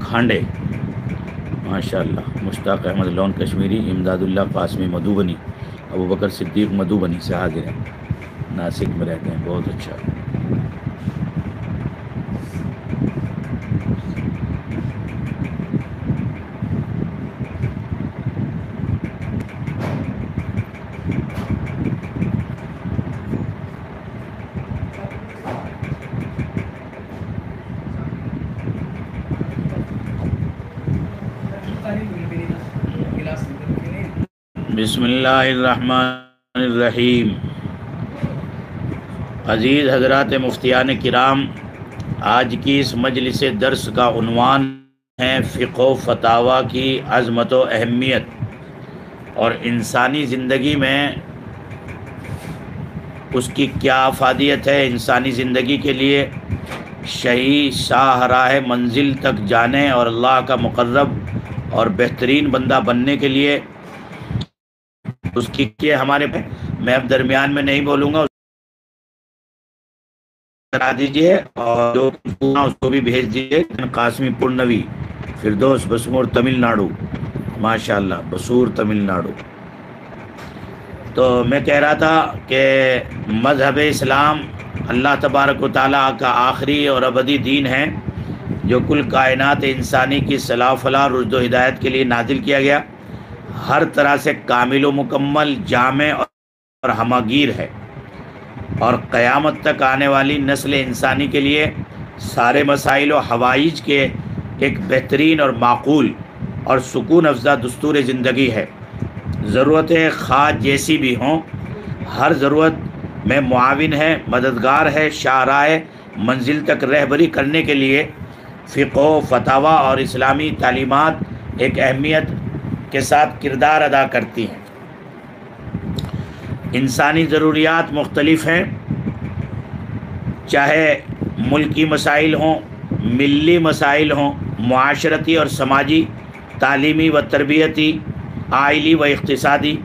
کھانڈے، ماشاءاللہ، مشتاق احمد لون کشمیری، امداد اللہ قاسمی مدھوبنی، ابو بکر صدیق مدھوبنی سے حاضر ہیں، ناسک میں رہتے ہیں، بہت اچھا۔ بسم اللہ الرحمن الرحیم۔ عزیز حضرات مفتیان کرام، آج کی اس مجلس درس کا عنوان ہے فقہ و فتاوی کی عظمت و اہمیت اور انسانی زندگی میں اس کی کیا افادیت ہے۔ انسانی زندگی کے لیے صحیح شاہراہ منزل تک جانے اور اللہ کا مقرب اور بہترین بندہ بننے کے لیے اس کی ہمارے میں اب درمیان میں نہیں بولوں گا، کرا دیجئے اور جو اس کو بھی بھیج دیجئے۔ قاسمی پورنوی، فردوس، بسمور تمل ناڈو، ماشاءاللہ بسور تمل ناڈو۔ تو میں کہہ رہا تھا کہ مذہب اسلام اللہ تبارک و تعالیٰ کا آخری اور ابدی دین ہے جو کل کائنات انسانی کی صلاح و فلاح، رشد و ہدایت کے لیے نازل کیا گیا، ہر طرح سے کامل و مکمل، جامع اور ہماگیر ہے، اور قیامت تک آنے والی نسل انسانی کے لیے سارے مسائل و حوائج کے ایک بہترین اور معقول اور سکون افزا دستور زندگی ہے۔ ضرورتیں خواہ جیسی بھی ہوں، ہر ضرورت میں معاون ہے، مددگار ہے، شاہراہ منزل تک رہبری کرنے کے لیے فقہ و فتاوی اور اسلامی تعلیمات ایک اہمیت کے ساتھ کردار ادا کرتی ہیں۔ انسانی ضروریات مختلف ہیں، چاہے ملکی مسائل ہوں، ملی مسائل ہوں، معاشرتی اور سماجی، تعلیمی و تربیتی، آئلی و اقتصادی،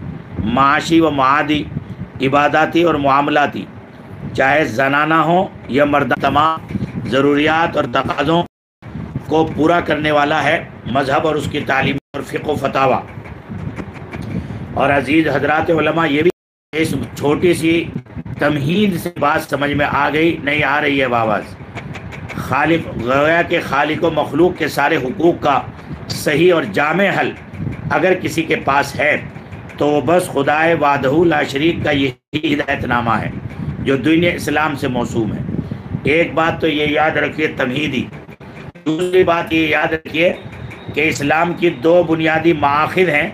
معاشی و معادی، عباداتی اور معاملاتی، چاہے زنانہ ہوں یا مردانہ، تمام ضروریات اور تقاضوں کو پورا کرنے والا ہے مذہب اور اس کی تعلیم اور فقہ و فتاوی۔ اور عزیز حضرات علماء، یہ بھی اس چھوٹی سی تمہید سے بات سمجھ میں آ گئی نہیں آ رہی ہے آواز؟ خالق، گویا کہ خالق و مخلوق کے سارے حقوق کا صحیح اور جامع حل اگر کسی کے پاس ہے تو وہ بس خدائے وحدہ لا شریک کا یہی ہدایت نامہ ہے جو دین اسلام سے موسوم ہے۔ ایک بات تو یہ یاد رکھیے تمہیدی، دوسری بات یہ یاد رکھیے کہ اسلام کی دو بنیادی مآخذ ہیں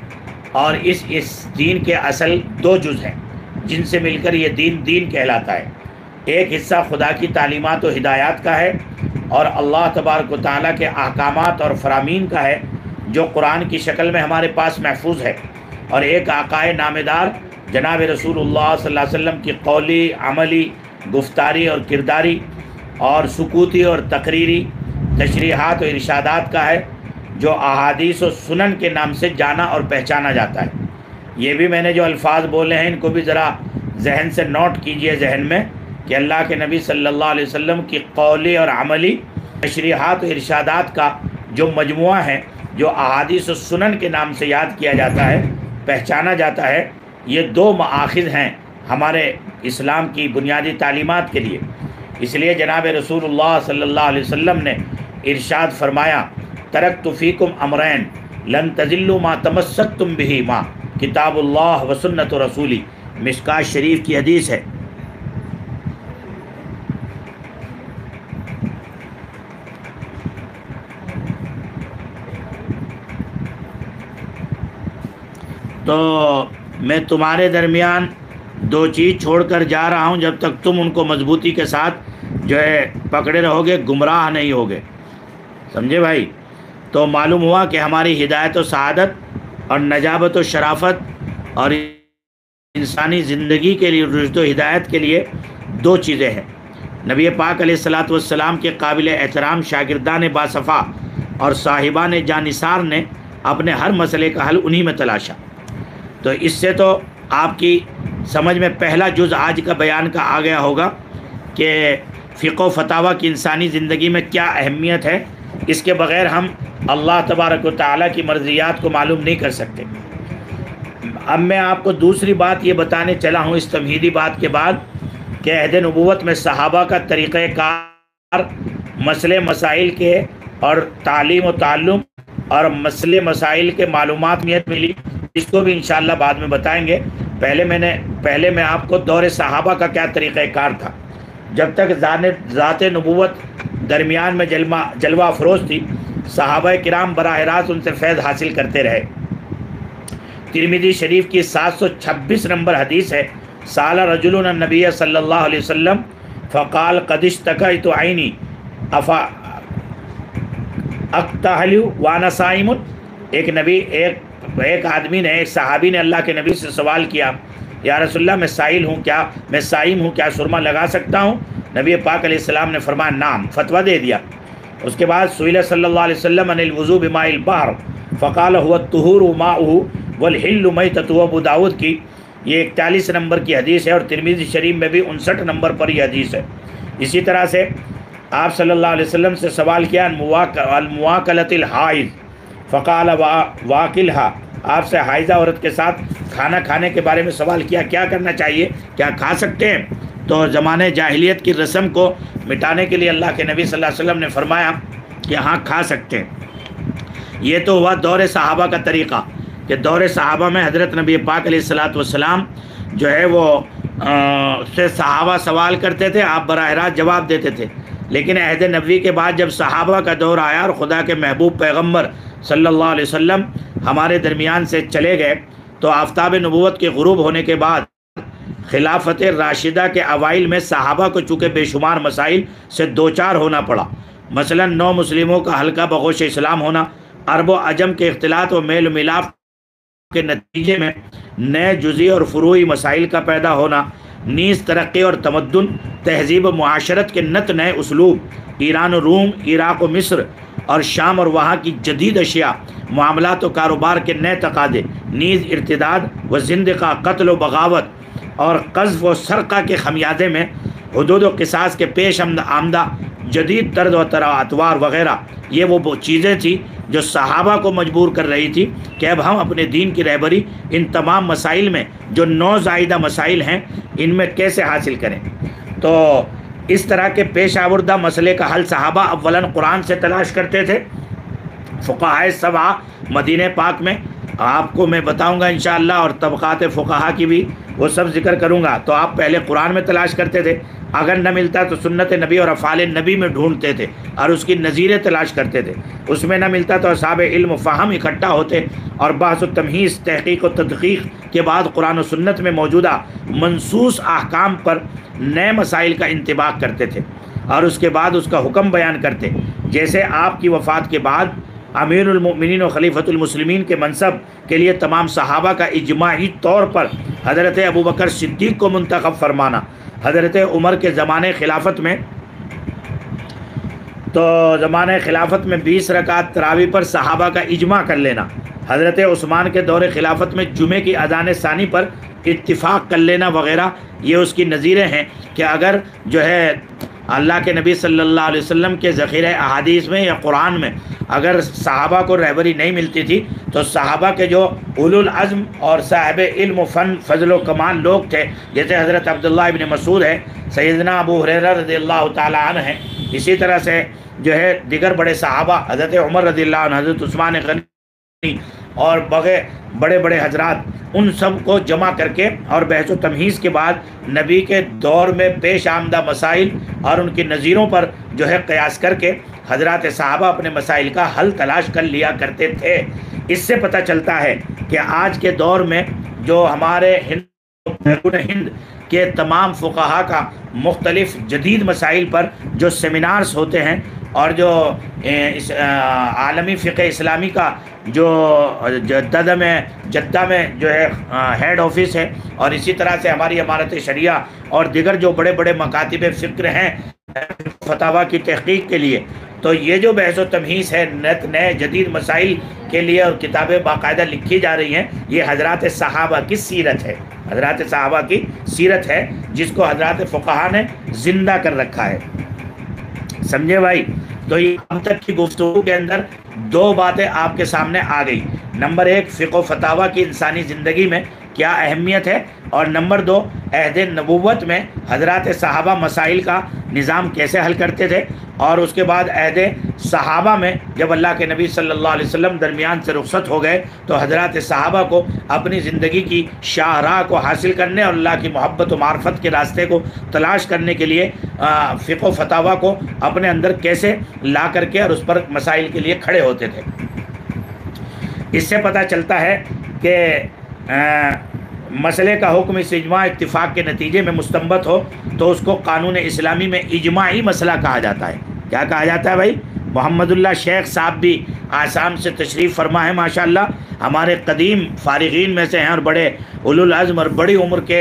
اور اس دین کے اصل دو جز ہیں جن سے مل کر یہ دین کہلاتا ہے۔ ایک حصہ خدا کی تعلیمات و ہدایات کا ہے اور اللہ تبارک و تعالیٰ کے احکامات اور فرامین کا ہے جو قرآن کی شکل میں ہمارے پاس محفوظ ہے، اور ایک آقائے نامدار جناب رسول اللہ صلی اللہ علیہ وسلم کی قولی، عملی، گفتاری اور کرداری اور سکوتی اور تقریری تشریحات و ارشادات کا ہے جو احادیث و سنن کے نام سے جانا اور پہچانا جاتا ہے۔ یہ بھی میں نے جو الفاظ بولے ہیں ان کو بھی ذرا ذہن سے نوٹ کیجئے ذہن میں، کہ اللہ کے نبی صلی اللہ علیہ وسلم کی قولی اور عملی تشریحات و ارشادات کا جو مجموعہ ہے جو احادیث و سنن کے نام سے یاد کیا جاتا ہے، پہچانا جاتا ہے، یہ دو مآخذ ہیں ہمارے اسلام کی بنیادی تعلیمات کے لیے۔ اس لیے جناب رسول اللہ صلی اللہ علیہ وسلم نے ارشاد فرمایا، ترکت فیکم امرین لن تضلوا ما تمسکتم بہما، کتاب اللہ و سنت رسولی، مشکاۃ شریف کی حدیث ہے۔ تو میں تمہارے درمیان دو چیز چھوڑ کر جا رہا ہوں، جب تک تم ان کو مضبوطی کے ساتھ جو ہے پکڑے رہو گے گمراہ نہیں ہوگے، سمجھے بھائی؟ تو معلوم ہوا کہ ہماری ہدایت و سعادت اور نجابت و شرافت اور انسانی زندگی کے لیے رشد و ہدایت کے لیے دو چیزیں ہیں۔ نبی پاک علیہ الصلاۃ والسلام کے قابل احترام شاگردان باصفا اور صاحبان جانثار نے اپنے ہر مسئلے کا حل انہی میں تلاشا۔ تو اس سے تو آپ کی سمجھ میں پہلا جز آج کا بیان کا آ گیا ہوگا کہ فقہ و فتاوی کی انسانی زندگی میں کیا اہمیت ہے۔ اس کے بغیر ہم اللہ تبارک و تعالیٰ کی مرضیات کو معلوم نہیں کر سکتے۔ اب میں آپ کو دوسری بات یہ بتانے چلا ہوں اس تمہیدی بات کے بعد کہ عہد نبوت میں صحابہ کا طریقہ کار مسئلے مسائل کے اور تعلیم و تعلم اور مسئلے مسائل کے معلومات ملی، اس کو بھی انشاءاللہ بعد میں بتائیں گے۔ پہلے میں آپ کو دور صحابہ کا کیا طریقہ کار تھا۔ جب تک ذات نبوت درمیان میں جلوہ افروز تھی، صحابہ کرام براہ راست ان سے فیض حاصل کرتے رہے۔ ترمذی شریف کی 726 نمبر حدیث ہے، سال رجل النبی صلی اللہ علیہ وسلم فقال قد اشتکیت عینی افا اقتحل وانا صائم۔ ایک آدمی نے، ایک صحابی نے اللہ کے نبی سے سوال کیا، یا رسول اللہ میں صائم ہوں، کیا سرما لگا سکتا ہوں؟ نبی پاک علیہ السلام نے فرمایا نعم، فتویٰ دے دیا۔ اس کے بعد سئل صلی اللہ علیہ وسلم عن الوضوء بماء البحر فقال هو الطہور ماؤه والحل میتۃ۔ ابو داؤد کی یہ 41 نمبر کی حدیث ہے، اور ترمذی شریف میں بھی 59 نمبر پر یہ حدیث ہے۔ اسی طرح سے آپ صلی اللہ علیہ وسلم سے سوال کیا المواکلۃ الحائض فقال واکلھا، آپ سے حائضہ عورت کے ساتھ کھانا کھانے کے بارے میں سوال کیا، کیا کرنا چاہیے، کیا کھا سکتے ہیں؟ تو زمانے جاہلیت کی رسم کو مٹانے کے لیے اللہ کے نبی صلی اللہ علیہ وسلم نے فرمایا کہ ہاں کھا سکتے ہیں۔ یہ تو ہوا دور صحابہ کا طریقہ، کہ دور صحابہ میں حضرت نبی پاک علیہ الصلاۃ والسلام جو ہے وہ سے صحابہ سوال کرتے تھے، آپ براہ راست جواب دیتے تھے۔ لیکن عہد نبوی کے بعد جب صحابہ کا دور آیا اور خدا کے محبوب پیغمبر صلی اللہ علیہ وسلم ہمارے درمیان سے چلے گئے، تو آفتاب نبوت کے غروب ہونے کے بعد خلافت راشدہ کے اوائل میں صحابہ کو چونکہ بے شمار مسائل سے دوچار ہونا پڑا، مثلا نو مسلموں کا حلقہ بغوش اسلام ہونا، عرب و عجم کے اختلاط و میل و ملاپ کے نتیجے میں نئے جزئی اور فروعی مسائل کا پیدا ہونا، نیز ترقی اور تمدن، تہذیب و معاشرت کے نت نئے اسلوب، ایران و روم، عراق و مصر اور شام اور وہاں کی جدید اشیاء، معاملات و کاروبار کے نئے تقاضے، نیز ارتداد و زندقہ، قتل و بغاوت اور قذف و سرقہ کے خمیازے میں حدود و قصاص کے پیش آمدہ جدید طرز و اطوار وغیرہ، یہ وہ چیزیں تھیں جو صحابہ کو مجبور کر رہی تھی کہ اب ہم اپنے دین کی رہبری ان تمام مسائل میں جو نو زائدہ مسائل ہیں ان میں کیسے حاصل کریں۔ تو اس طرح کے پیش آوردہ مسئلے کا حل صحابہ اولاً قرآن سے تلاش کرتے تھے۔ فقہائے سبعہ مدینہ پاک میں آپ کو میں بتاؤں گا انشاءاللہ، اور طبقات فقہا کی بھی وہ سب ذکر کروں گا۔ تو آپ پہلے قرآن میں تلاش کرتے تھے، اگر نہ ملتا تو سنت نبی اور افعال نبی میں ڈھونڈتے تھے اور اس کی نظیریں تلاش کرتے تھے، اس میں نہ ملتا تو اصحاب علم و فہم اکٹھا ہوتے اور بحث و تمہیز، تحقیق و تدقیق کے بعد قرآن و سنت میں موجودہ منصوص احکام پر نئے مسائل کا انطباق کرتے تھے اور اس کے بعد اس کا حکم بیان کرتے۔ جیسے آپ کی وفات کے بعد امیر المؤمنین و خلیفۃ المسلمین کے منصب کے لیے تمام صحابہ کا اجماعی طور پر حضرت ابوبکر صدیق کو منتخب فرمانا، حضرت عمر کے زمانے خلافت میں 20 رکعت تراویح پر صحابہ کا اجماع کر لینا، حضرت عثمان کے دور خلافت میں جمعے کی اذان ثانی پر اتفاق کر لینا وغیرہ، یہ اس کی نظیریں ہیں کہ اگر جو ہے اللہ کے نبی صلی اللہ علیہ وسلم کے ذخیرہ احادیث میں یا قرآن میں اگر صحابہ کو رہبری نہیں ملتی تھی تو صحابہ کے جو اولو العزم اور صاحب علم و فن فضل و کمال لوگ تھے، جیسے حضرت عبداللہ ابن مسعود ہے، سیدنا ابو ہریرہ رضی اللہ تعالیٰ عنہ ہیں، اسی طرح سے جو ہے دیگر بڑے صحابہ حضرت عمر رضی اللہ عنہ، حضرت عثمان غنی اور بڑے بڑے حضرات، ان سب کو جمع کر کے اور بحث و تمہیز کے بعد نبی کے دور میں پیش آمدہ مسائل اور ان کی نظیروں پر جو ہے قیاس کر کے حضرات صحابہ اپنے مسائل کا حل تلاش کر لیا کرتے تھے۔ اس سے پتہ چلتا ہے کہ آج کے دور میں جو ہمارے ہند کے تمام فقہا کا مختلف جدید مسائل پر جو سیمینارز ہوتے ہیں اور جو عالمی فقہ اسلامی کا جو جدہ میں جو ہے ہیڈ آفس ہے، اور اسی طرح سے ہماری امارت شریعہ اور دیگر جو بڑے بڑے مکاتب فکر ہیں فتاویٰ کی تحقیق کے لیے، تو یہ جو بحث و تمہیز ہے نئے جدید مسائل کے لیے اور کتابیں باقاعدہ لکھی جا رہی ہیں، یہ حضرات صحابہ کی سیرت ہے، حضرات صحابہ کی سیرت ہے جس کو حضرات فقہا نے زندہ کر رکھا ہے، سمجھے بھائی؟ تو یہ اب تک کی گفتگو کے اندر دو باتیں آپ کے سامنے آ گئی. نمبر ایک، فقہ و فتاویٰ کی انسانی زندگی میں کیا اہمیت ہے، اور نمبر دو، عہد نبوت میں حضرات صحابہ مسائل کا نظام کیسے حل کرتے تھے، اور اس کے بعد عہد صحابہ میں جب اللہ کے نبی صلی اللہ علیہ وسلم درمیان سے رخصت ہو گئے تو حضرات صحابہ کو اپنی زندگی کی شاہراہ کو حاصل کرنے اور اللہ کی محبت و معرفت کے راستے کو تلاش کرنے کے لیے فقہ و فتاویٰ کو اپنے اندر کیسے لا کر کے اور اس پر مسائل کے لیے کھڑے ہوتے تھے. اس سے پتہ چلتا ہے کہ مسئلے کا حکم اس اجماع اتفاق کے نتیجے میں مستنبت ہو تو اس کو قانون اسلامی میں اجماعی مسئلہ کہا جاتا ہے. کیا کہا جاتا ہے بھائی؟ محمد اللہ شیخ صاحب بھی آسام سے تشریف فرما ہے ماشاءاللہ، ہمارے قدیم فارغین میں سے ہیں اور بڑے اولو العزم اور بڑی عمر کے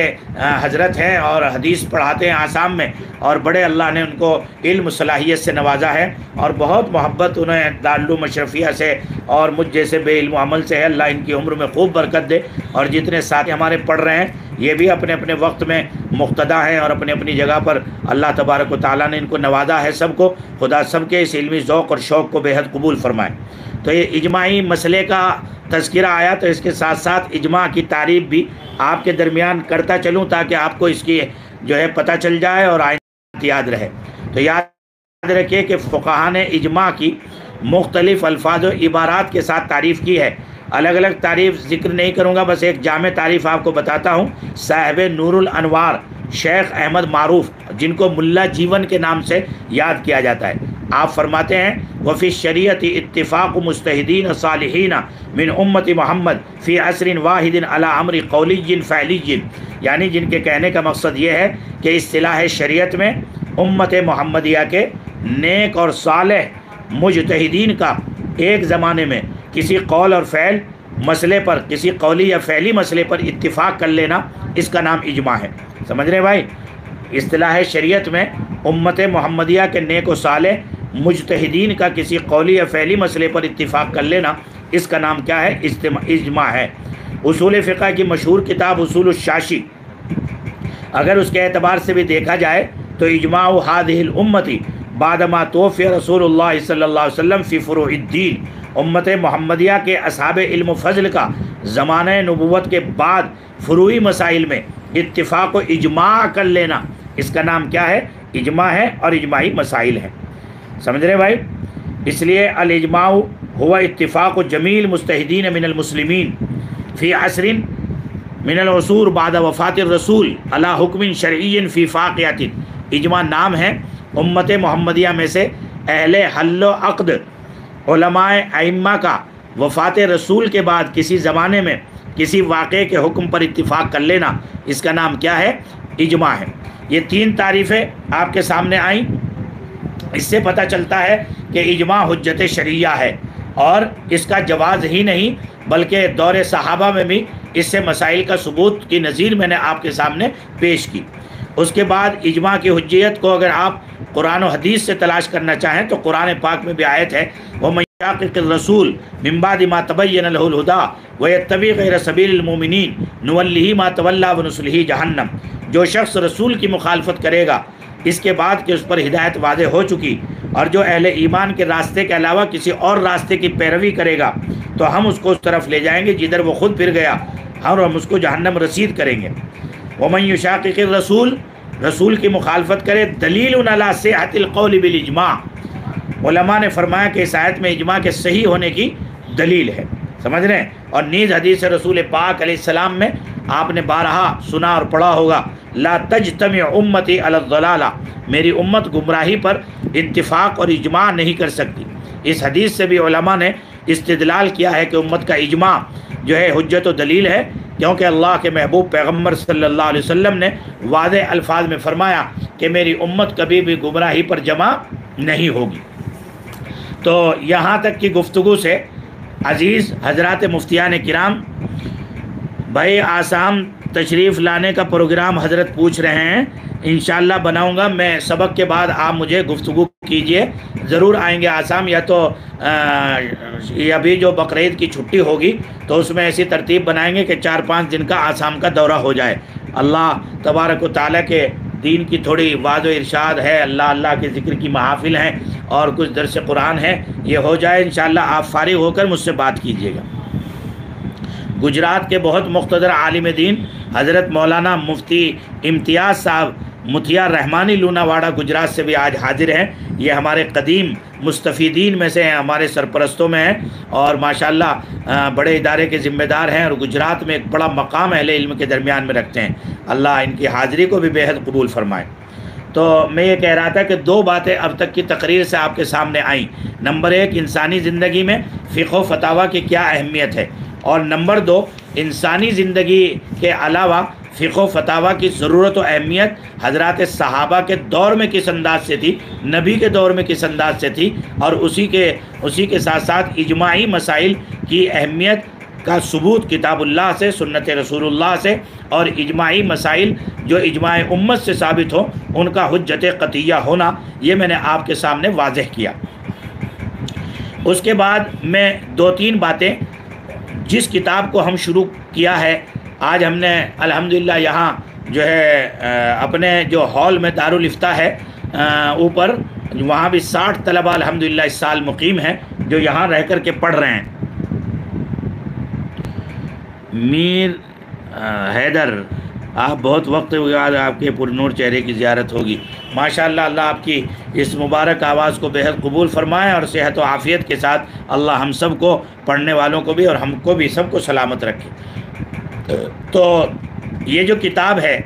حضرت ہیں اور حدیث پڑھاتے ہیں آسام میں، اور بڑے اللہ نے ان کو علم صلاحیت سے نوازا ہے اور بہت محبت انہیں دارالعلوم اشرفیہ سے اور مجھ جیسے بے علم و عمل سے ہے. اللہ ان کی عمر میں خوب برکت دے. اور جتنے ساتھی ہمارے پڑھ رہے ہیں یہ بھی اپنے اپنے وقت میں مقتدا ہیں اور اپنی اپنی جگہ پر اللہ تبارک و تعالیٰ نے ان کو نوازا ہے. سب کو خدا سب کے اس علمی ذوق اور شوق کو بے حد قبول فرمائے. تو یہ اجماعی مسئلے کا تذکرہ آیا، تو اس کے ساتھ ساتھ اجماع کی تعریف بھی آپ کے درمیان کرتا چلوں تاکہ آپ کو اس کی جو ہے پتہ چل جائے اور آئندہ یاد رہے. تو یاد رکھیے کہ فقہاء نے اجماع کی مختلف الفاظ و عبارات کے ساتھ تعریف کی ہے. الگ الگ تعریف ذکر نہیں کروں گا، بس ایک جامع تعریف آپ کو بتاتا ہوں. صاحب نور الانوار شیخ احمد معروف، جن کو ملا جیون کے نام سے یاد کیا جاتا ہے، آپ فرماتے ہیں وفی شریعت اتفاق مجتہدین صالحین من امت محمد فی عصر واحد علی امر قولی فعلی، یعنی جن کے کہنے کا مقصد یہ ہے کہ اصطلاح شریعت میں امت محمدیہ کے نیک اور صالح مجتہدین کا ایک زمانے میں کسی قول اور فعل مسئلے پر، کسی قولی یا فعلی مسئلے پر اتفاق کر لینا، اس کا نام اجماع ہے. سمجھ رہے بھائی؟ اصطلاح شریعت میں امت محمدیہ کے نیک و صالح مجتہدین کا کسی قولی یا فعلی مسئلے پر اتفاق کر لینا، اس کا نام کیا ہے؟ اجماع ہے. اصول فقہ کی مشہور کتاب اصول الشاشی، اگر اس کے اعتبار سے بھی دیکھا جائے تو اجماع هذه الامتی بعدما توفی رسول اللہ صلی اللہ علیہ وسلم فی فروع الدین، امت محمدیہ کے اصحاب علم و فضل کا زمانہ نبوت کے بعد فروعی مسائل میں اتفاق و اجماع کر لینا، اس کا نام کیا ہے؟ اجماع ہے، اور اجماعی مسائل ہیں. سمجھ رہے بھائی؟ اس لیے الاجماع ہوا اتفاق جمیل مجتہدین من المسلمین فی عصر من العصور بعد وفات الرسول علی حکم شرعی فی فاقیات. اجماع نام ہے امت محمدیہ میں سے اہل حل و عقد علماء ائمہ کا وفات رسول کے بعد کسی زمانے میں کسی واقعے کے حکم پر اتفاق کر لینا، اس کا نام کیا ہے؟ اجماع ہے. یہ تین تعریفیں آپ کے سامنے آئیں. اس سے پتہ چلتا ہے کہ اجماع حجت شرعیہ ہے، اور اس کا جواز ہی نہیں بلکہ دور صحابہ میں بھی اس سے مسائل کا ثبوت کی نظیر میں نے آپ کے سامنے پیش کی. اس کے بعد اجماع کی حجیت کو اگر آپ قرآن و حدیث سے تلاش کرنا چاہیں تو قرآن پاک میں بھی آیت ہے وَمَن يُشَاقِقِ الرَّسُولَ مِن بَعْدِ مَا تَبَيَّنَ لَهُ الْهُدَىٰ وَيَتَّبِعْ غَيْرَ سَبِيلِ الْمُؤْمِنِينَ نُوَلِّهِ مَا تَوَلَّىٰ وَنُصْلِهِ جَهَنَّمَ. جو شخص رسول کی مخالفت کرے گا اس کے بعد کہ اس پر ہدایت واضح ہو چکی، اور جو اہل ایمان کے راستے کے علاوہ کسی اور راستے کی پیروی کرے گا تو ہم اس کو اس طرف لے جائیں گے جدھر وہ خود پھر گیا، اور ہم اس کو جہنم رسید کریں گے. وَمَن يُشَاقِقِ الرَّسُولَ، رسول کی مخالفت کرے، دلیل علی صحت القول بالاجماع. علماء نے فرمایا کہ اس آیت میں اجماع کے صحیح ہونے کی دلیل ہے. سمجھ رہے ہیں؟ اور نیز حدیث رسول پاک علیہ السلام میں آپ نے بارہا سنا اور پڑھا ہوگا لا تجتمع امتی علی الضلالہ، میری امت گمراہی پر اتفاق اور اجماع نہیں کر سکتی. اس حدیث سے بھی علماء نے استدلال کیا ہے کہ امت کا اجماع جو ہے حجت و دلیل ہے، کیونکہ اللہ کے محبوب پیغمبر صلی اللہ علیہ وسلم نے واضح الفاظ میں فرمایا کہ میری امت کبھی بھی گمراہی پر جمع نہیں ہوگی. تو یہاں تک کی گفتگو سے عزیز حضرات مفتیان کرام، بھائی آسام تشریف لانے کا پروگرام حضرت پوچھ رہے ہیں، انشاءاللہ بناؤں گا میں. سبق کے بعد آپ مجھے گفتگو کیجئے، ضرور آئیں گے آسام. یا تو ابھی جو بقرعید کی چھٹی ہوگی تو اس میں ایسی ترتیب بنائیں گے کہ 4-5 دن کا آسام کا دورہ ہو جائے. اللہ تبارک و تعالیٰ کے دین کی تھوڑی وعظ و ارشاد ہے، اللہ اللہ کے ذکر کی محافل ہیں اور کچھ درس قرآن ہے، یہ ہو جائے انشاءاللہ آپ فارغ ہو کر مجھ سے بات کیجیے گا۔ گجرات کے بہت مقتدر عالم دین حضرت مولانا مفتی امتیاز صاحب متھیا رحمانی لوناواڑہ گجرات سے بھی آج حاضر ہیں۔ یہ ہمارے قدیم مستفیدین میں سے ہیں، ہمارے سرپرستوں میں ہیں اور ماشاءاللہ بڑے ادارے کے ذمہ دار ہیں اور گجرات میں ایک بڑا مقام اہل علم کے درمیان میں رکھتے ہیں۔ اللہ ان کی حاضری کو بھی بے حد قبول فرمائے۔ تو میں یہ کہہ رہا تھا کہ دو باتیں اب تک کی تقریر سے آپ کے سامنے آئیں۔ نمبر ایک، انسانی زندگی میں فقہ و فتاویٰ کی کیا اہمیت ہے، اور نمبر دو، انسانی زندگی کے علاوہ فقہ و فتاویٰ کی ضرورت و اہمیت حضرات صحابہ کے دور میں کس انداز سے تھی، نبی کے دور میں کس انداز سے تھی، اور اسی کے ساتھ ساتھ اجماعی مسائل کی اہمیت کا ثبوت کتاب اللہ سے، سنت رسول اللہ سے، اور اجماعی مسائل جو اجماع امت سے ثابت ہو ان کا حجت قطعیہ ہونا، یہ میں نے آپ کے سامنے واضح کیا۔ اس کے بعد میں دو تین باتیں، جس کتاب کو ہم شروع کیا ہے، آج ہم نے الحمدللہ یہاں جو ہے اپنے جو ہال میں دارالافتاء ہے اوپر، وہاں بھی 60 طلبہ الحمدللہ اس سال مقیم ہیں جو یہاں رہ کر کے پڑھ رہے ہیں۔ میر حیدر، آپ بہت وقت کے بعد آپ کے پرنور چہرے کی زیارت ہوگی، ماشاءاللہ اللہ آپ کی اس مبارک آواز کو بہت قبول فرمائے اور صحت و عافیت کے ساتھ اللہ ہم سب کو، پڑھنے والوں کو بھی اور ہم کو بھی، سب کو سلامت رکھے۔ تو یہ جو کتاب ہے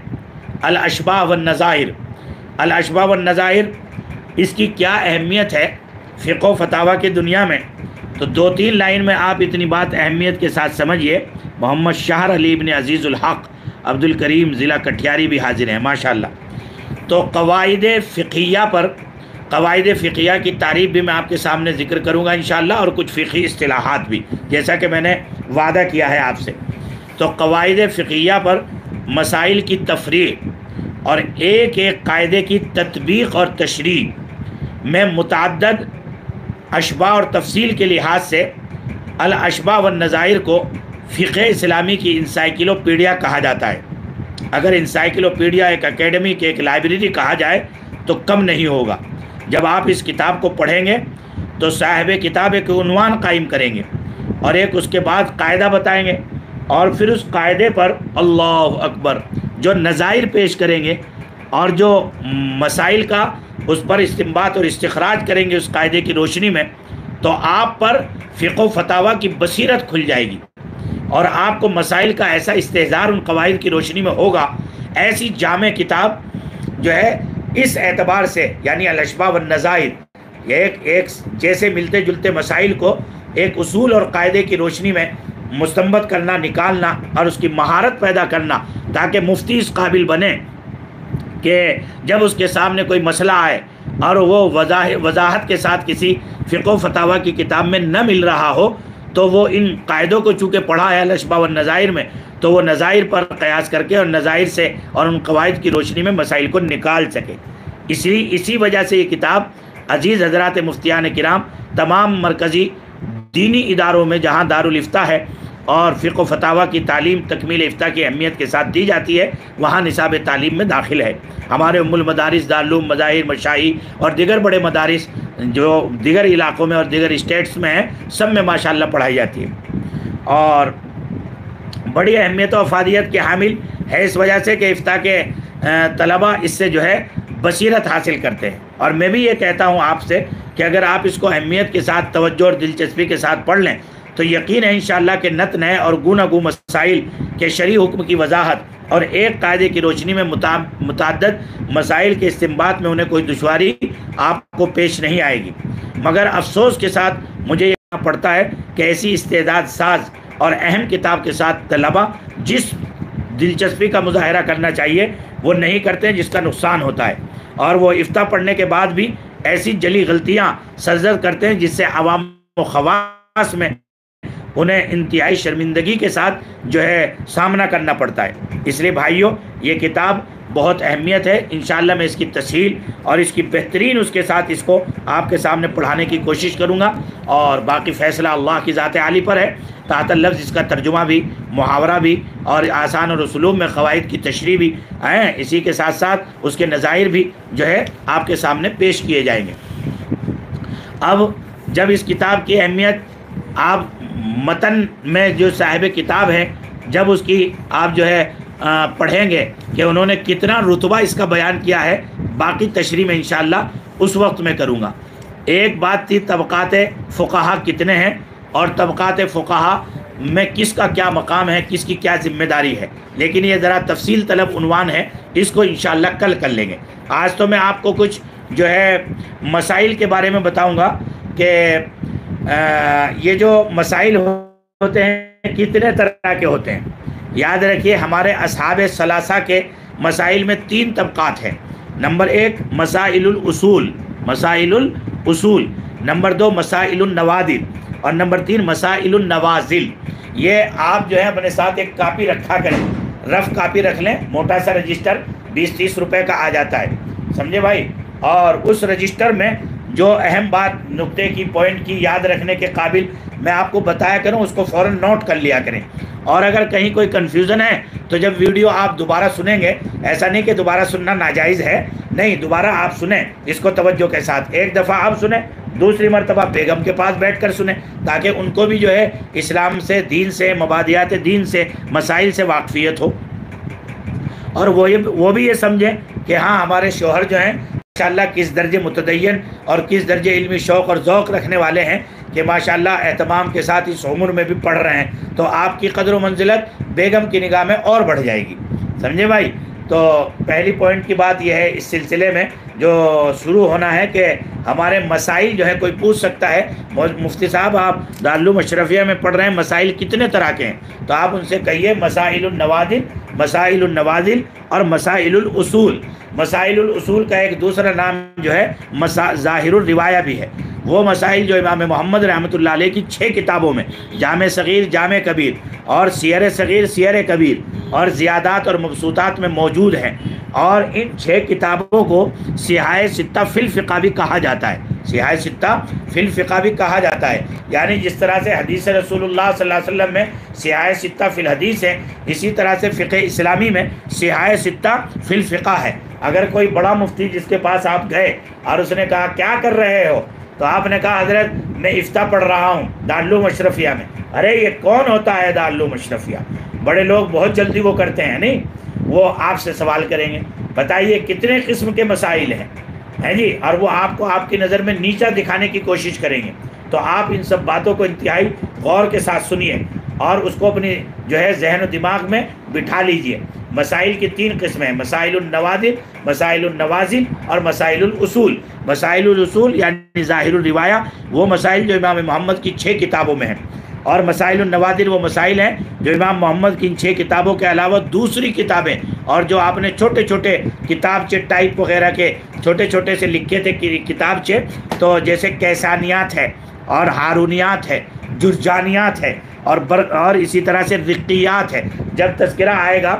الاشباہ والنظائر، الاشباہ والنظائر، اس کی کیا اہمیت ہے فقہ و فتاویٰ کی دنیا میں، تو دو تین لائن میں آپ اتنی بات اہمیت کے ساتھ سمجھیے۔ محمد شاہر علی ابن عزیز الحق عبد الکریم ضلع کٹھیاری بھی حاضر ہیں ماشاءاللہ۔ تو قواعد فقہیہ پر، قواعد فقہیہ کی تعریف بھی میں آپ کے سامنے ذکر کروں گا انشاءاللہ، اور کچھ فقہی اصطلاحات بھی، جیسا کہ میں نے وعدہ کیا ہے آپ سے۔ تو قواعد فقہیہ پر مسائل کی تفریع اور ایک ایک قاعدے کی تطبیق اور تشریح میں متعدد اشباہ اور تفصیل کے لحاظ سے الاشباہ والنظائر کو فقہ اسلامی کی انسائکلوپیڈیا کہا جاتا ہے۔ اگر انسائکلوپیڈیا ایک اکیڈمک، ایک لائبریری کہا جائے تو کم نہیں ہوگا۔ جب آپ اس کتاب کو پڑھیں گے تو صاحب کتاب ایک عنوان قائم کریں گے اور ایک اس کے بعد قاعدہ بتائیں گے، اور پھر اس قاعدے پر اللہ اکبر جو نظائر پیش کریں گے اور جو مسائل کا اس پر استنباط اور استخراج کریں گے اس قاعدے کی روشنی میں، تو آپ پر فقہ و فتاویٰ کی بصیرت کھل جائے گی اور آپ کو مسائل کا ایسا استحضار ان قواعد کی روشنی میں ہوگا۔ ایسی جامع کتاب جو ہے اس اعتبار سے، یعنی الاشباہ والنظائر، ایک جیسے ملتے جلتے مسائل کو ایک اصول اور قاعدے کی روشنی میں مستنبط کرنا، نکالنا اور اس کی مہارت پیدا کرنا، تاکہ مفتی اس قابل بنے کہ جب اس کے سامنے کوئی مسئلہ آئے اور وہ وضاحت کے ساتھ کسی فقہ و فتاویٰ کی کتاب میں نہ مل رہا ہو، تو وہ ان قاعدوں کو چونکہ پڑھا ہے الاشباہ والنظائر میں، تو وہ نظائر پر قیاس کر کے اور نظائر سے اور ان قواعد کی روشنی میں مسائل کو نکال سکے۔ اسی وجہ سے یہ کتاب عزیز حضرات مفتیان کرام، تمام مرکزی دینی اداروں میں جہاں دارالافتاء ہے اور فقہ و فتاویٰ کی تعلیم تکمیل افتاء کی اہمیت کے ساتھ دی جاتی ہے، وہاں نصاب تعلیم میں داخل ہے۔ ہمارے ام المدارس، دارالعلوم، مظاہر، مشاہی اور دیگر بڑے مدارس جو دیگر علاقوں میں اور دیگر اسٹیٹس میں ہیں، سب میں ماشاءاللہ پڑھائی جاتی ہے اور بڑی اہمیت و افادیت کے حامل ہے، اس وجہ سے کہ افتاء کے طلبہ اس سے جو ہے بصیرت حاصل کرتے ہیں۔ اور میں بھی یہ کہتا ہوں آپ سے کہ اگر آپ اس کو اہمیت کے ساتھ، توجہ اور دلچسپی کے ساتھ پڑھ لیں تو یقین ہے انشاءاللہ کہ نت نئے اور گوناگو مسائل کے شرعی حکم کی وضاحت اور ایک قاعدے کی روشنی میں متعدد مسائل کے استنباط میں انہیں کوئی دشواری آپ کو پیش نہیں آئے گی۔ مگر افسوس کے ساتھ مجھے یہ پڑتا ہے کہ ایسی استعداد ساز اور اہم کتاب کے ساتھ طلبہ جس دلچسپی کا مظاہرہ کرنا چاہیے وہ نہیں کرتے ہیں، جس کا نقصان ہوتا ہے، اور وہ افتاء پڑھنے کے بعد بھی ایسی جلی غلطیاں سرزد کرتے ہیں جس سے عوام و خواص میں انہیں انتہائی شرمندگی کے ساتھ جو ہے سامنا کرنا پڑتا ہے۔ اس لیے بھائیوں، یہ کتاب بہت اہمیت ہے۔ انشاءاللہ میں اس کی تسہیل اور اس کی بہترین اس کے ساتھ اس کو آپ کے سامنے پڑھانے کی کوشش کروں گا، اور باقی فیصلہ اللہ کی ذات عالی پر ہے۔ تحت اللفظ اس کا ترجمہ بھی، محاورہ بھی، اور آسان اور اسلوب میں قواعد کی تشریح بھی ہیں، اسی کے ساتھ ساتھ اس کے نظائر بھی جو ہے آپ کے سامنے پیش کیے جائیں گے۔ اب جب اس کتاب کی اہمیت آپ متن میں جو صاحب کتاب ہے، جب اس کی آپ جو ہے پڑھیں گے کہ انہوں نے کتنا رتبہ اس کا بیان کیا ہے، باقی تشریح میں انشاءاللہ اس وقت میں کروں گا۔ ایک بات تھی طبقات فقہا کتنے ہیں، اور طبقات فقہا میں کس کا کیا مقام ہے، کس کی کیا ذمہ داری ہے، لیکن یہ ذرا تفصیل طلب عنوان ہے، اس کو انشاءاللہ کل کر لیں گے۔ آج تو میں آپ کو کچھ جو ہے مسائل کے بارے میں بتاؤں گا کہ یہ جو مسائل ہوتے ہیں کتنے طرح کے ہوتے ہیں۔ یاد رکھیے ہمارے اصحاب ثلاثہ کے مسائل میں 3 طبقات ہیں۔ نمبر 1 مسائل الاصول، مسائل الاصول، نمبر 2 مسائل النوادر، اور نمبر 3 مسائل النوازل۔ یہ آپ جو ہے اپنے ساتھ ایک کاپی رکھا کریں، رف کاپی رکھ لیں، موٹا سا رجسٹر 20-30 روپے کا آ جاتا ہے، سمجھے بھائی، اور اس رجسٹر میں جو اہم بات نقطے کی پوائنٹ کی یاد رکھنے کے قابل میں آپ کو بتایا کروں، اس کو فوراً نوٹ کر لیا کریں۔ اور اگر کہیں کوئی کنفیوژن ہے تو جب ویڈیو آپ دوبارہ سنیں گے، ایسا نہیں کہ دوبارہ سننا ناجائز ہے، نہیں، دوبارہ آپ سنیں اس کو توجہ کے ساتھ، ایک دفعہ آپ سنیں، دوسری مرتبہ بیگم کے پاس بیٹھ کر سنیں، تاکہ ان کو بھی جو ہے اسلام سے، دین سے، مبادیات دین سے، مسائل سے واقفیت ہو، اور وہ بھی یہ سمجھیں کہ ہاں ہمارے شوہر جو ہیں ماشاءاللہ کس درجے متدین اور کس درجے علمی شوق اور ذوق رکھنے والے ہیں کہ ماشاءاللہ اہتمام کے ساتھ اس عمر میں بھی پڑھ رہے ہیں، تو آپ کی قدر و منزلت بیگم کی نگاہ میں اور بڑھ جائے گی، سمجھے بھائی۔ تو پہلی پوائنٹ کی بات یہ ہے اس سلسلے میں جو شروع ہونا ہے کہ ہمارے مسائل جو ہے کوئی پوچھ سکتا ہے مفتی صاحب آپ دارالعلوم اشرفیہ میں پڑھ رہے ہیں، مسائل کتنے طرح کے ہیں؟ تو آپ ان سے کہیے مسائل النوادر، مسائل النوازل اور مسائل الاصول۔ مسائل الاصول کا ایک دوسرا نام جو ہے ظاہر الروایہ بھی ہے، وہ مسائل جو امام محمد رحمۃ اللہ علیہ کی 6 کتابوں میں، جامع صغیر، جامع کبیر، اور سیر صغیر، سیر کبیر، اور زیادات اور مبسوطات میں موجود ہیں، اور ان 6 کتابوں کو صحاح ستہ فی الفقہ بھی کہا جاتا ہے، صحاح ستہ فی الفقہ بھی کہا جاتا ہے، یعنی جس طرح سے حدیث رسول اللہ صلی اللہ علیہ وسلم میں صحاح ستہ فی الحدیث ہے، اسی طرح سے فقہ اسلامی میں صحاح ستہ فی الفقہ ہے۔ اگر کوئی بڑا مفتی جس کے پاس آپ گئے اور اس نے کہا کیا کر رہے ہو، تو آپ نے کہا حضرت میں افتاء پڑھ رہا ہوں دارالعلوم اشرفیہ میں، ارے یہ کون ہوتا ہے دارالعلوم اشرفیہ؟ بڑے لوگ بہت جلدی وہ کرتے ہیں، نہیں، وہ آپ سے سوال کریں گے بتائیے کتنے قسم کے مسائل ہیں جی، اور وہ آپ کو آپ کی نظر میں نیچا دکھانے کی کوشش کریں گے۔ تو آپ ان سب باتوں کو انتہائی غور کے ساتھ سنیے اور اس کو اپنی جو ہے ذہن و دماغ میں بٹھا لیجئے۔ مسائل کی 3 قسمیں ہیں، مسائل النوادر، مسائل النوازل اور مسائل الاصول۔ مسائل الاصول یعنی ظاہر الروایہ، وہ مسائل جو امام محمد کی 6 کتابوں میں ہیں، اور مسائل النوادر وہ مسائل ہیں جو امام محمد کی ان 6 کتابوں کے علاوہ دوسری کتابیں اور جو آپ نے چھوٹے چھوٹے کتابچے ٹائپ وغیرہ کے چھوٹے چھوٹے سے لکھے تھے کتابچے، تو جیسے کیسانیات ہے اور ہارونیات ہے، جرجانیات ہے، اور اسی طرح سے رقیات ہے۔ جب تذکرہ آئے گا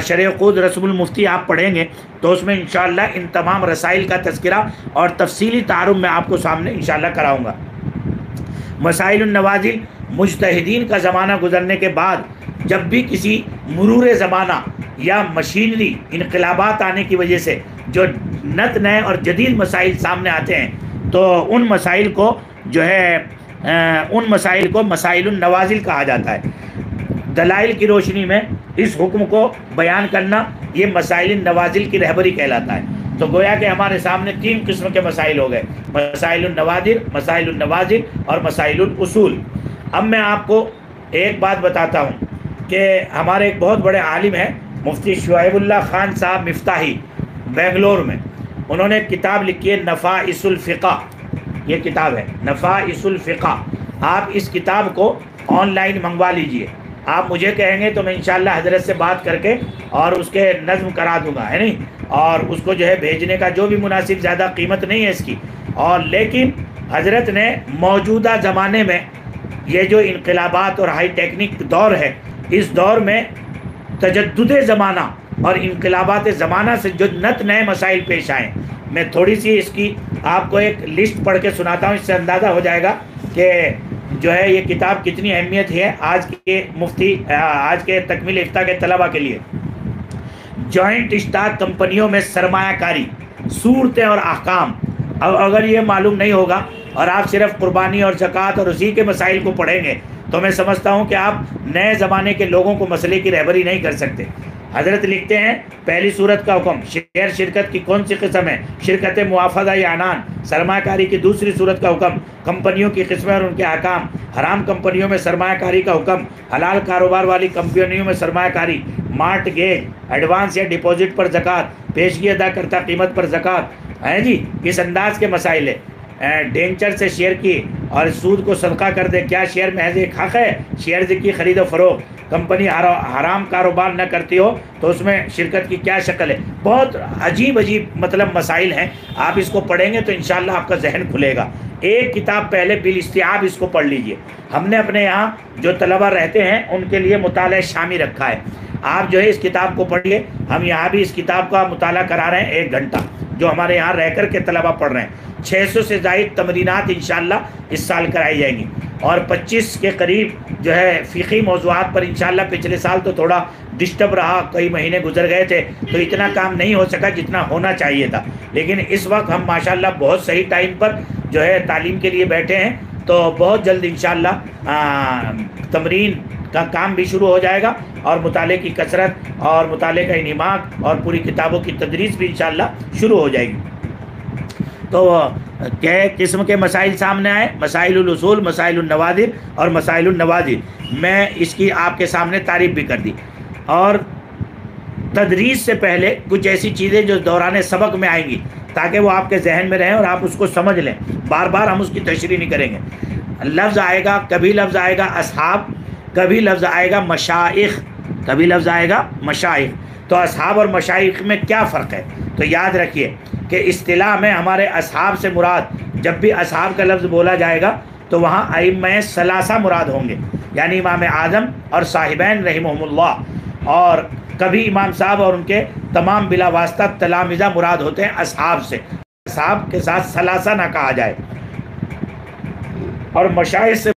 شرح خود رسم المفتی آپ پڑھیں گے تو اس میں انشاءاللہ ان تمام رسائل کا تذکرہ اور تفصیلی تعارف میں آپ کو سامنے انشاءاللہ کراؤں گا۔ مسائل النوازل، مجتہدین کا زمانہ گزرنے کے بعد جب بھی کسی مرور زمانہ یا مشینری انقلابات آنے کی وجہ سے جو نت نئے اور جدید مسائل سامنے آتے ہیں، تو ان مسائل کو جو ہے مسائل النوازل کہا جاتا ہے۔ دلائل کی روشنی میں اس حکم کو بیان کرنا یہ مسائل النوازل کی رہبری کہلاتا ہے۔ تو گویا کہ ہمارے سامنے 3 قسم کے مسائل ہو گئے، مسائل النوادر، مسائل النوازل اور مسائل الاصول۔ اب میں آپ کو ایک بات بتاتا ہوں کہ ہمارے ایک بہت بڑے عالم ہیں مفتی شعیب اللہ خان صاحب مفتاحی، بنگلور میں، انہوں نے ایک کتاب لکھی ہے نفائس الفقہ، یہ کتاب ہے نفائس الفقہ۔ آپ اس کتاب کو آن لائن منگوا لیجئے، آپ مجھے کہیں گے تو میں انشاءاللہ حضرت سے بات کر کے اور اس کے نظم کرا دوں گا، ہے نہیں، اور اس کو جو ہے بھیجنے کا جو بھی مناسب، زیادہ قیمت نہیں ہے اس کی، اور لیکن حضرت نے موجودہ زمانے میں یہ جو انقلابات اور ہائی ٹیکنک دور ہے، اس دور میں تجدد زمانہ اور انقلابات زمانہ سے جو نئے مسائل پیش آئیں، میں تھوڑی سی اس کی آپ کو ایک لسٹ پڑھ کے سناتا ہوں، اس سے اندازہ ہو جائے گا کہ جو ہے یہ کتاب کتنی اہمیت ہے آج کے تکمیل افتاء کے طلبہ کے لیے۔ جوائنٹ اسٹاک کمپنیوں میں سرمایہ کاری، صورتیں اور احکام۔ اب اگر یہ معلوم نہیں ہوگا اور آپ صرف قربانی اور زکوٰۃ اور اسی کے مسائل کو پڑھیں گے تو میں سمجھتا ہوں کہ آپ نئے زمانے کے لوگوں کو مسئلے کی رہبری نہیں کر سکتے۔ حضرت لکھتے ہیں پہلی صورت کا حکم، شیئر شرکت کی کون سی قسم ہے؟ شرکت موافدہ یا عنان۔ سرمایہ کاری کی دوسری صورت کا حکم، کمپنیوں کی قسمیں اور ان کے احکام۔ حرام کمپنیوں میں سرمایہ کاری کا حکم، حلال کاروبار والی کمپنیوں میں سرمایہ کاری۔ مارٹ گیج، ایڈوانس یا ڈپازٹ پر زکوٰۃ، پیشگی ادا کرتا قیمت پر زکوٰۃ ہے جی، کس انداز کے مسائل ہے۔ ڈینچر سے شیئر کی اور سود کو صدقہ کر دے، کیا شیئر محض ایک حق ہے؟ شیئرز کی خرید و فروخت، کمپنی حرام کاروبار نہ کرتی ہو تو اس میں شرکت کی کیا شکل ہے؟ بہت عجیب مطلب مسائل ہیں، آپ اس کو پڑھیں گے تو انشاءاللہ آپ کا ذہن کھلے گا۔ ایک کتاب پہلے بالاستیعاب اس کو پڑھ لیجئے، ہم نے اپنے یہاں جو طلبہ رہتے ہیں ان کے لیے مطالعہ شامی رکھا ہے، آپ جو ہے اس کتاب کو پڑھیے۔ ہم یہاں بھی اس کتاب کا مطالعہ کرا رہے ہیں 1 گھنٹہ، جو ہمارے یہاں رہ کر کے طلبہ پڑھ رہے ہیں۔ 600 سے زائد تمرینات انشاءاللہ اس سال کرائی جائیں گی، اور 25 کے قریب جو ہے فقہی موضوعات پر انشاءاللہ۔ پچھلے سال تو تھوڑا ڈسٹرب رہا، کئی مہینے گزر گئے تھے تو اتنا کام نہیں ہو سکا جتنا ہونا چاہیے تھا، لیکن اس وقت ہم ماشاءاللہ بہت صحیح ٹائم پر جو ہے تعلیم کے لیے بیٹھے ہیں، تو بہت جلد انشاءاللہ تمرین کا کام بھی شروع ہو جائے گا، اور مطالعے کی کثرت اور مطالعے کا انہماک اور پوری کتابوں کی تدریس بھی انشاءاللہ شروع ہو جائے گی۔ تو کیا قسم کے مسائل سامنے آئے؟ مسائل الاصول، مسائل النوادر اور مسائل النوادر۔ میں اس کی آپ کے سامنے تعریف بھی کر دی، اور تدریس سے پہلے کچھ ایسی چیزیں جو دوران سبق میں آئیں گی تاکہ وہ آپ کے ذہن میں رہیں اور آپ اس کو سمجھ لیں۔ بار بار ہم اس کی تشریح نہیں کریں گے۔ لفظ آئے گا، کبھی لفظ آئے گا اصحاب، کبھی لفظ آئے گا مشائخ، کبھی لفظ آئے گا مشائخ۔ تو اصحاب اور مشائخ میں کیا فرق ہے؟ تو یاد رکھیے کہ اصطلاح میں ہمارے اصحاب سے مراد، جب بھی اصحاب کا لفظ بولا جائے گا تو وہاں ائمہ ثلاثہ مراد ہوں گے، یعنی امام اعظم اور صاحبین رحمہم اللہ، اور کبھی امام صاحب اور ان کے تمام بلا واسطہ تلامذہ مراد ہوتے ہیں اصحاب سے۔ اصحاب کے ساتھ ثلاثہ نہ کہا جائے۔ اور مشائخ سے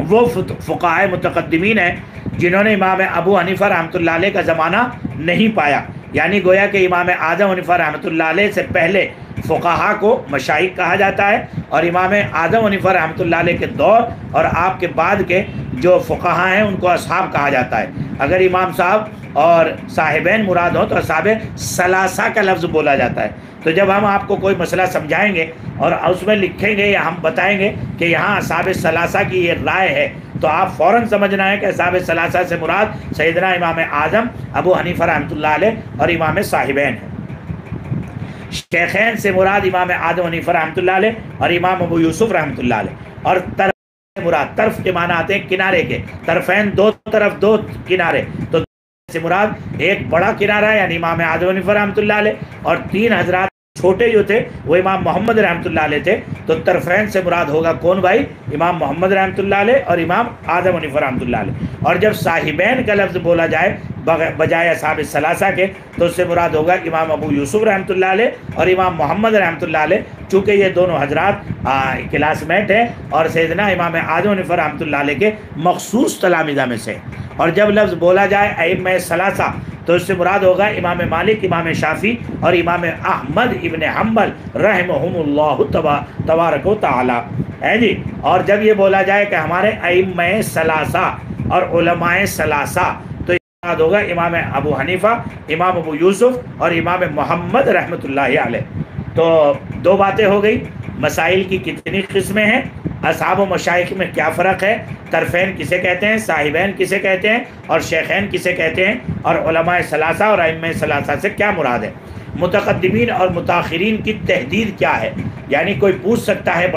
وہ فقہاء متقدمین ہیں جنہوں نے امام ابو حنیفہ رحمۃ اللہ علیہ کا زمانہ نہیں پایا، یعنی گویا کہ امام اعظم حنیفہ رحمۃ اللہ علیہ سے پہلے فقہاء کو مشائخ کہا جاتا ہے، اور امام اعظم حنیفہ رحمۃ اللہ علیہ کے دور اور آپ کے بعد کے جو فقہاء ہیں ان کو اصحاب کہا جاتا ہے۔ اگر امام صاحب اور صاحبین مراد ہوں تو اصحاب ثلاثہ کا لفظ بولا جاتا ہے۔ تو جب ہم آپ کو کوئی مسئلہ سمجھائیں گے اور اس میں لکھیں گے یا ہم بتائیں گے کہ یہاں اصحاب ثلاثہ کی یہ رائے ہے، تو آپ فوراً سمجھنا ہے کہ اصحاب ثلاثہ سے مراد سیدنا امام اعظم ابو حنیفہ رحمۃ اللہ علیہ اور امام صاحبین ہیں۔ شیخین سے مراد امام اعظم حنیفہ رحمۃ اللہ علیہ اور امام ابو یوسف رحمۃ اللہ علیہ۔ اور طرف مراد، طرف کے معنی آتے ہیں کنارے کے، طرفین دو طرف دو کنارے، تو سے مراد ایک بڑا کنارہ یعنی امام اعظم حنیفہ رحمۃ اللہ علیہ، اور 3 حضرات چھوٹے جو تھے وہ امام محمد رحمۃ اللہ علیہ تھے۔ تو طرفین سے مراد ہوگا کون بھائی؟ امام محمد رحمۃ اللہ علیہ اور امام اعظم حنیفہ رحمۃ اللہ علیہ۔ اور جب صاحبین کا لفظ بولا جائے بجائے اصحاب ثلاثہ کے تو اس سے مراد ہوگا امام ابو یوسف رحمۃ اللہ علیہ اور امام محمد رحمۃ اللہ علیہ، چونکہ یہ دونوں حضرات کلاس میٹ ہیں اور سیدنا امام اعظم حنیفہ رحمۃ اللہ علیہ کے مخصوص تلامذہ میں سے۔ اور جب لفظ بولا جائے ائمہ ثلاثہ تو اس سے مراد ہوگا امام مالک، امام شافعی اور امام احمد ابن حنبل رحمہم اللہ تبارک و تعالی ہے جی۔ اور جب یہ بولا جائے کہ ہمارے ائمہ ثلاثہ اور علماء ثلاثہ تو مراد ہوگا امام ابو حنیفہ، امام ابو یوسف اور امام محمد رحمۃ اللہ علیہ۔ تو 2 باتیں ہو گئی، مسائل کی کتنی قسمیں ہیں، اصحاب و مشائخ میں کیا فرق ہے، طرفین کسے کہتے ہیں، صاحبین کسے کہتے ہیں اور شیخین کسے کہتے ہیں، اور علماء ثلاثہ اور ائمہ ثلاثہ سے کیا مراد ہے۔ متقدمین اور متاخرین کی تحدید کیا ہے، یعنی کوئی پوچھ سکتا ہے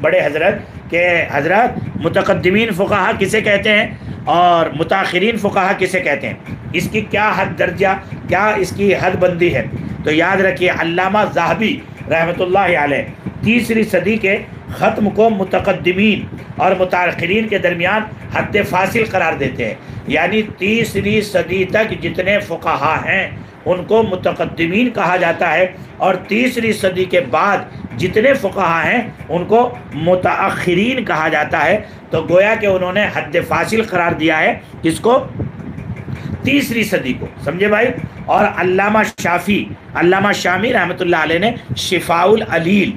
بڑے حضرت کہ حضرت متقدمین فقہا کسے کہتے ہیں اور متاخرین فقہا کسے کہتے ہیں، اس کی کیا حد درجہ، کیا اس کی حد بندی ہے؟ تو یاد رکھیے علامہ ذہبی رحمۃ اللہ علیہ 3ری صدی کے ختم کو متقدمین اور متاخرین کے درمیان حد فاصل قرار دیتے ہیں، یعنی تیسری صدی تک جتنے فقہا ہیں ان کو متقدمین کہا جاتا ہے، اور تیسری صدی کے بعد جتنے فقہا ہیں ان کو متاخرین کہا جاتا ہے۔ تو گویا کہ انہوں نے حد فاصل قرار دیا ہے اس کو، تیسری صدی کو، سمجھے بھائی۔ اور علامہ شامی رحمۃ اللہ علیہ نے شفاء العلیل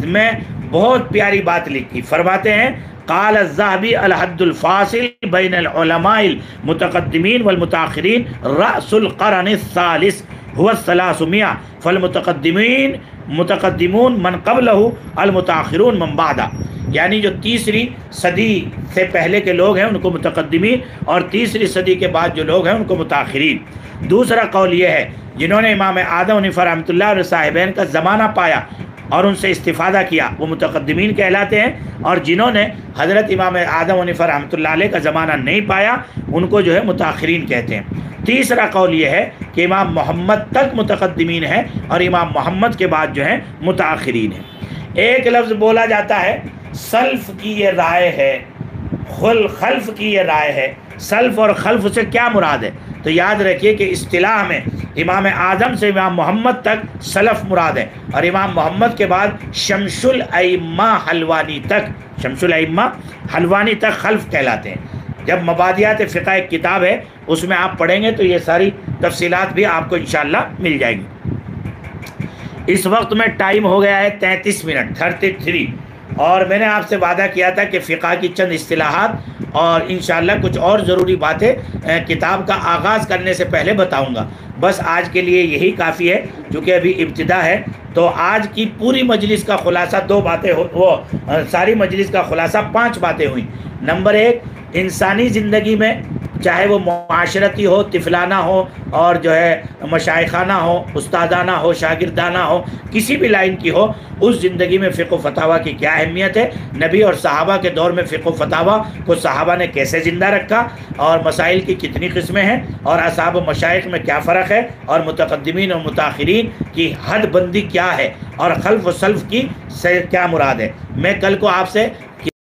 میں بہت پیاری بات لکھی، فرماتے ہیں قال الذهبي الحد الفاصل بين العلماء المتقدمين والمتاخرين رأس القرن الثالث هو 300 فالمتقدمون من قبله المتاخرون من بعده، یعنی جو تیسری صدی سے پہلے کے لوگ ہیں ان کو متقدمین، اور تیسری صدی کے بعد جو لوگ ہیں ان کو متاخرین۔ دوسرا قول یہ ہے جنہوں نے امام اعظم حنیفہ رحمۃ اللہ علیہ صاحبین کا زمانہ پایا اور ان سے استفادہ کیا وہ متقدمین کہلاتے ہیں، اور جنہوں نے حضرت امام اعظم حنیفہ رحمۃ اللہ علیہ کا زمانہ نہیں پایا ان کو جو ہے متاخرین کہتے ہیں۔ تیسرا قول یہ ہے کہ امام محمد تک متقدمین ہیں اور امام محمد کے بعد جو ہے متاخرین ہیں۔ ایک لفظ بولا جاتا ہے سلف کی یہ رائے ہے، خلف کی یہ رائے ہے۔ سلف اور خلف سے کیا مراد ہے؟ تو یاد رکھیے کہ اصطلاح میں امام اعظم سے امام محمد تک سلف مراد ہے، اور امام محمد کے بعد شمس الائمہ حلوانی تک خلف کہلاتے ہیں۔ جب مبادیات فقہ ایک کتاب ہے اس میں آپ پڑھیں گے تو یہ ساری تفصیلات بھی آپ کو انشاءاللہ مل جائیں گی۔ اس وقت میں ٹائم ہو گیا ہے 33 منٹ 33، اور میں نے آپ سے وعدہ کیا تھا کہ فقہ کی چند اصطلاحات اور انشاءاللہ کچھ اور ضروری باتیں کتاب کا آغاز کرنے سے پہلے بتاؤں گا۔ بس آج کے لیے یہی کافی ہے، چونکہ ابھی ابتدا ہے۔ تو آج کی پوری مجلس کا خلاصہ 2 باتیں ساری مجلس کا خلاصہ 5 باتیں ہوئیں۔ نمبر 1، انسانی زندگی میں چاہے وہ معاشرتی ہو، طفلانہ ہو، اور جو ہے مشائخانہ ہو، استادانہ ہو، شاگردانہ ہو، کسی بھی لائن کی ہو، اس زندگی میں فقہ و فتاویٰ کی کیا اہمیت ہے، نبی اور صحابہ کے دور میں فقہ و فتاویٰ کو صحابہ نے کیسے زندہ رکھا، اور مسائل کی کتنی قسمیں ہیں، اور اصحاب و مشائخ میں کیا فرق ہے، اور متقدمین اور متاخرین کی حد بندی کیا ہے، اور خلف و سلف کی سے کیا مراد ہے۔ میں کل کو آپ سے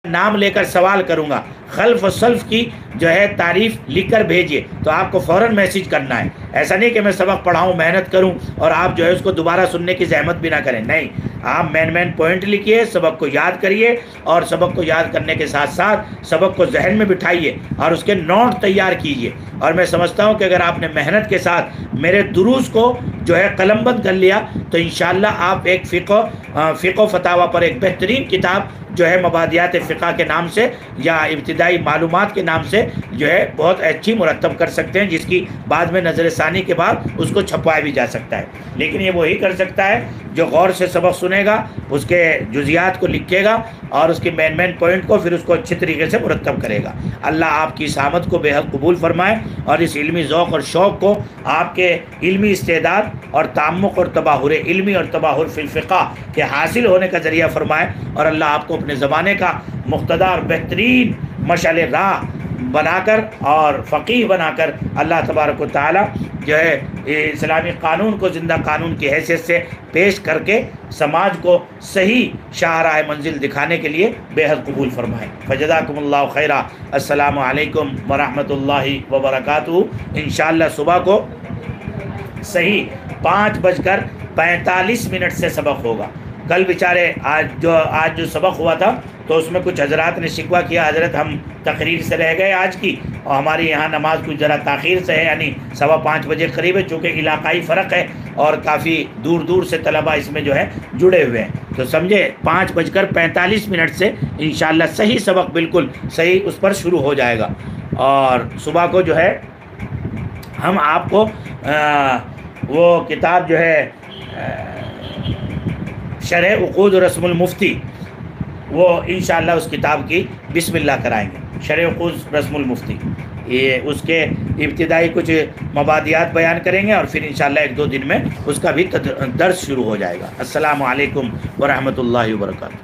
نام لے کر سوال کروں گا، خلف و سلف کی جو ہے تعریف لکھ کر بھیجیے، تو آپ کو فوراً میسیج کرنا ہے۔ ایسا نہیں کہ میں سبق پڑھاؤں، محنت کروں اور آپ جو ہے اس کو دوبارہ سننے کی زحمت بھی نہ کریں، نہیں، آپ مین پوائنٹ لکھیے، سبق کو یاد کریے، اور سبق کو یاد کرنے کے ساتھ ساتھ سبق کو ذہن میں بٹھائیے اور اس کے نوٹ تیار کیجیے۔ اور میں سمجھتا ہوں کہ اگر آپ نے محنت کے ساتھ میرے دروس کو جو ہے قلم بند کر لیا تو انشاءاللہ آپ ایک فقہ و فتاویٰ پر ایک بہترین کتاب جو ہے مبادیات فقہ کے نام سے یا ابتدائی معلومات کے نام سے جو ہے بہت اچھی مرتب کر سکتے ہیں، جس کی بعد میں نظر ثانی کے بعد اس کو چھپوایا بھی جا سکتا ہے۔ لیکن یہ وہی کر سکتا ہے جو غور سے سبق سنے گا، اس کے جزیات کو لکھے گا اور اس کی مین پوائنٹ کو پھر اس کو اچھی طریقے سے مرتب کرے گا۔ اللہ آپ کی اس آمد کو بے حد قبول فرمائے، اور اس علمی ذوق اور شوق کو آپ کے علمی استعداد اور تعمق اور تباہر علمی اور تباہر فی الفقہ کے حاصل ہونے کا ذریعہ فرمائے، اور اللہ آپ کو اپنے زمانے کا مقتدی اور بہترین مشعل راہ بنا کر اور فقیہ بنا کر اللہ تبارک و تعالی جو ہے اسلامی قانون کو زندہ قانون کی حیثیت سے پیش کر کے سماج کو صحیح شاہراہ منزل دکھانے کے لیے بے حد قبول فرمائے۔ فجزاکم اللہ خیرہ۔ السلام علیکم ورحمۃ اللہ وبرکاتہ۔ انشاءاللہ صبح کو صحیح 5:45 سے سبق ہوگا۔ کل بیچارے آج جو سبق ہوا تھا تو اس میں کچھ حضرات نے شکوہ کیا، حضرت ہم تقریر سے رہ گئے آج کی، اور ہماری یہاں نماز کچھ ذرا تاخیر سے ہے، یعنی 5:15 بجے قریب ہے، چونکہ علاقائی فرق ہے اور کافی دور دور سے طلبہ اس میں جو ہے جڑے ہوئے ہیں، تو سمجھے 5:45 سے انشاءاللہ صحیح سبق بالکل صحیح اس پر شروع ہو جائے گا۔ اور صبح کو جو ہے ہم آپ کو وہ کتاب جو ہے شرح عقود رسم المفتی، وہ انشاءاللہ اس کتاب کی بسم اللہ کرائیں گے، شرح عقود رسم المفتی، یہ اس کے ابتدائی کچھ مبادیات بیان کریں گے، اور پھر انشاءاللہ 1-2 دن میں اس کا بھی درس شروع ہو جائے گا۔ السلام علیکم ورحمۃ اللہ وبرکاتہ۔